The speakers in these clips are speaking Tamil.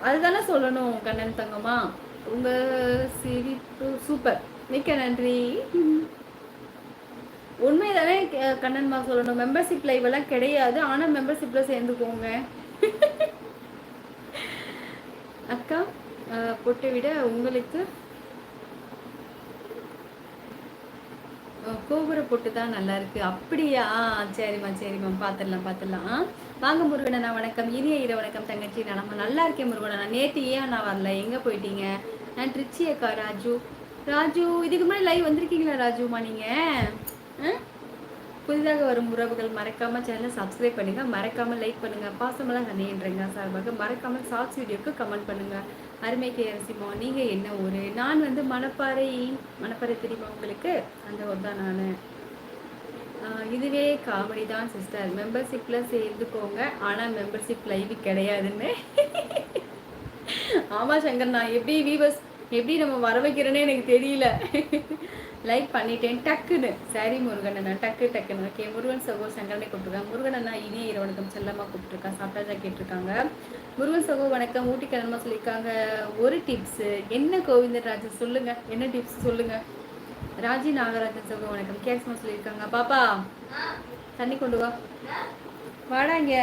அதுதானே சொல்லணும் கண்ணன் தங்கம்மா. உங்க சிரிப்பு சூப்பர், மிக்க நன்றி. உண்மைதானே கண்ணன்மா சொல்லணும். மெம்பர்ஷிப் லைவ் எல்லாம் கிடையாது, ஆனா மெம்பர்ஷிப்ல சேர்ந்துக்கோங்க. அக்கா பொட்டை விட உங்களுக்கு கோபுர பொட்டு தான் நல்லா இருக்கு. அப்படியா? சரிம்மா சரிம்மா, பார்த்துடலாம். வாங்க முருகனண்ணா, வணக்கம். இனிய இர வணக்கம் தங்கச்சி. நம்ம நல்லா இருக்கேன் முருகனண்ணா. நேற்று ஏன் நான் வரல, எங்கே போயிட்டீங்க? நான் ட்ரிச்சி அக்கா. ராஜு இதுக்கு முன்னாடி லைவ் வந்திருக்கீங்களா ராஜுமா நீங்கள்? புதிதாக வரும் உறவுகள் மறக்காம சேனலை சப்ஸ்கிரைப் பண்ணுங்க, மறக்காம லைக் பண்ணுங்க. பாசமெல்லாம் கண்ணின்றங்க சார்பாக மறக்காம ஷார்ட்ஸ் வீடியோக்கு கமெண்ட் பண்ணுங்க. அருமை கேரசிமா, நீங்க என்ன ஊரு? நான் வந்து மணப்பாறை தெரியுமா உங்களுக்கு? அந்த ஊர் தான் நான். இதுவே காமெடி தான் சிஸ்டர். மெம்பர்ஷிப்ல சேர்ந்துக்கோங்க, ஆனா மெம்பர்ஷிப் லைவ் கிடையாதுன்னு. ஆமா சங்கர், நான் எப்படி நம்ம வர வைக்கிறேன்னு எனக்கு தெரியல. லைக் பண்ணிட்டேன் டக்குன்னு. சரி முருகன் அண்ணா, டக்குன்னு. ஓகே, முருகன் சகோ சங்கரனை கூப்பிட்டுருக்காங்க. முருகன் அண்ணா இனிய இரவணக்கம் செல்லமா கூப்பிட்டுருக்காங்க. சாப்பிட்டாச்சா கேட்டிருக்காங்க. முருகன் சகோ வணக்கம். ஊட்டி கிழமை சொல்லியிருக்காங்க. ஒரு டிப்ஸ் என்ன கோவிந்தராஜன் சொல்லுங்க, என்ன டிப்ஸ் சொல்லுங்க. ராஜி நாகராஜன் சகோ வணக்கம். கேட்ஸ்மா சொல்லியிருக்காங்க. பாப்பா தண்ணி கொண்டு வா, வாடாங்க.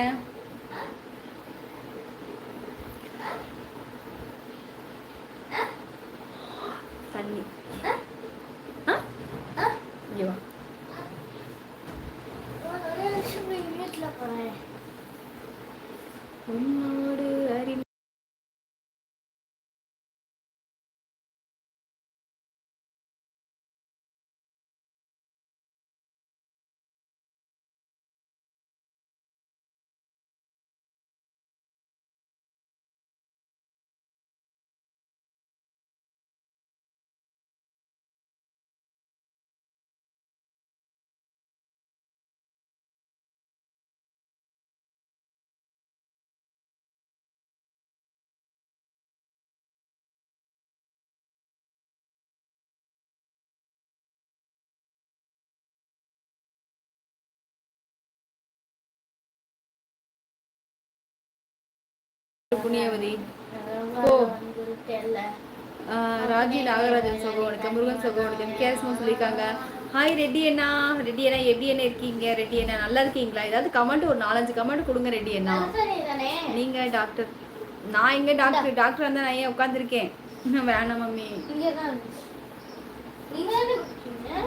தண்ணி இங்கே வா. உன்னோடு அறி புண்ணியவதி ராஜி நாகராஜன் சகோனுக்கு, முருகன் சகோனுக்கு, கேஸ்மா சொல்லியிருக்காங்க. ஹாய் ரெட்டி அண்ணா. ரெட்டி அண்ணா எப்படி என்ன இருக்கீங்க? ரெட்டி அண்ணா நல்லா இருக்கீங்களா? ஏதாவது கமெண்ட், ஒரு 4-5 கமெண்ட் கொடுங்க ரெட்டி அண்ணா. நீங்க டாக்டர், நான் எங்க டாக்டர் வந்து நான் ஏன் உட்காந்துருக்கேன்? வேணாம் மம்மி.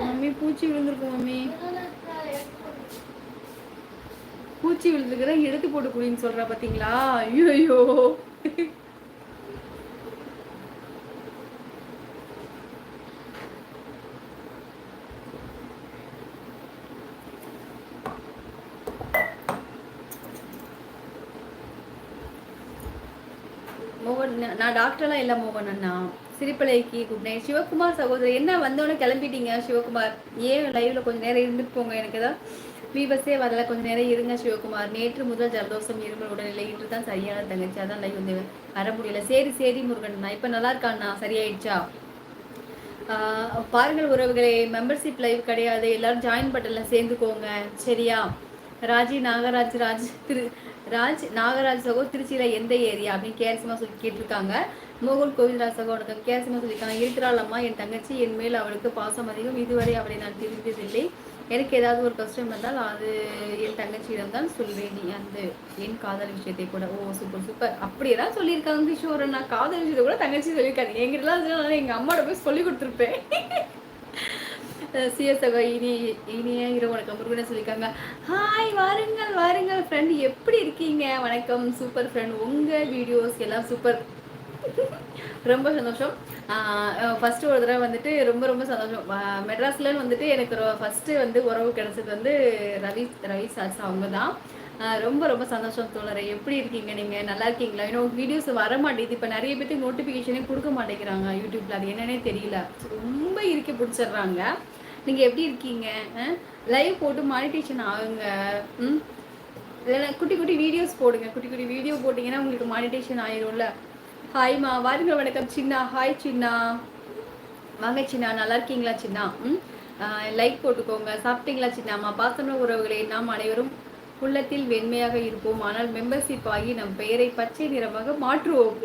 மம்மி பூச்சி விழுந்திருக்கும் மம்மி. பூச்சி விழுந்துக்கிறேன் எடுத்து போட்டு குடின்னு சொல்ற பாத்தீங்களா? ஐயோ மோகன், நான் டாக்டர்லாம் இல்லை மோகன் அண்ணா. சிரிப்பலைக்கு குட் நைட். சிவகுமார் சகோதரர் என்ன வந்தோடனே கிளம்பிட்டீங்க சிவகுமார்? ஏன் லைவ்ல கொஞ்சம் நேரம் இருந்துட்டு போங்க. எனக்கு தான் வீபஸே வரல, கொஞ்சம் நேரம் இருங்க சிவகுமார். நேற்று முதல் ஜலதோஷம் இருமல் உடல்நிலை, இன்று தான் சரியான தங்கச்சி, அதான் லைவ் வந்து வர முடியல. சரி முருகன் அண்ணா, இப்போ நல்லா இருக்காண்ணா, சரியாயிடுச்சா? பாருங்கள் உறவுகளே, மெம்பர்ஷிப் லைவ் கிடையாது, எல்லாரும் ஜாயின் பட்டன்ல சேர்ந்துக்கோங்க சரியா? ராஜ் நாகராஜ் சகோ திருச்சியில எந்த ஏரியா அப்படின்னு கேரசிமா சொல்லி கேட்டிருக்காங்க. மோகன் கோவிந்தராஜ் சகோ உனக்கு கேரசிமா சொல்லியிருக்காங்க. இருக்கிறாளம்மா என் தங்கச்சி, என் மேல் அவளுக்கு பாசம் அதிகம், இதுவரை அவளை நான் தெரிந்ததில்லை. எனக்கு ஏதாவது ஒரு கஷ்டம் வந்தால் அது என் தங்கச்சியிடம் தான் சொல்வேன், நீ அந்த என் காதல் விஷயத்தை கூட. ஓ சூப்பர் அப்படியெல்லாம் சொல்லியிருக்காங்க கிஷோர். நான் காதல் விஷயத்தை கூட தங்கச்சி சொல்லியிருக்காங்க. எங்கிட்டலாம் எங்கள் அம்மாவோட போய் சொல்லி கொடுத்துருப்பேன். சிஎஸ்ஐ இனிய இரவு வணக்கம். முருகனை சொல்லியிருக்காங்க. ஹாய் வாருங்கள் ஃப்ரெண்ட், எப்படி இருக்கீங்க? வணக்கம் சூப்பர் ஃப்ரெண்ட், உங்கள் வீடியோஸ் எல்லாம் சூப்பர். ரொம்ப சந்தோஷம். ஃபஸ்ட்டு ஒரு தடவை வந்துட்டு ரொம்ப சந்தோஷம். மெட்ராஸ்லன்னு வந்துட்டு எனக்கு ஃபஸ்ட்டு வந்து உறவு கிடைச்சது வந்து ரவி சாஸ் அவங்க தான். ரொம்ப சந்தோஷம் தோழரை. எப்படி இருக்கீங்க நீங்கள்? நல்லா இருக்கீங்களா? இன்னும் வீடியோஸ் வர மாட்டேங்குது. இப்போ நிறைய பேருக்கு நோட்டிஃபிகேஷனே கொடுக்க மாட்டேங்கிறாங்க யூடியூப்பில். அது என்னன்னே தெரியல, ரொம்ப இருக்க பிடிச்சிடுறாங்க. நீங்கள் எப்படி இருக்கீங்க? லைவ் போட்டு மானிட்டேஷன் ஆகுங்க. இல்லைன்னா குட்டி வீடியோஸ் போடுங்க. குட்டி வீடியோ போட்டிங்கன்னா உங்களுக்கு மானிட்டேஷன் ஆயிரும்ல. ஹாய்மா, வாருங்கள் வணக்கம் சின்னா. ஹாய் சின்னா, வாங்க சின்னா, நல்லா இருக்கீங்களா சின்னா? லைக் போட்டுக்கோங்க. சாப்பிட்டீங்களா சின்னாமா? பாசன உறவுகளே, நாம் அனைவரும் உள்ளத்தில் வெண்மையாக இருப்போம், ஆனால் மெம்பர்ஷிப் ஆகி நம் பெயரை பச்சை நிறமாக மாற்றுவோம்.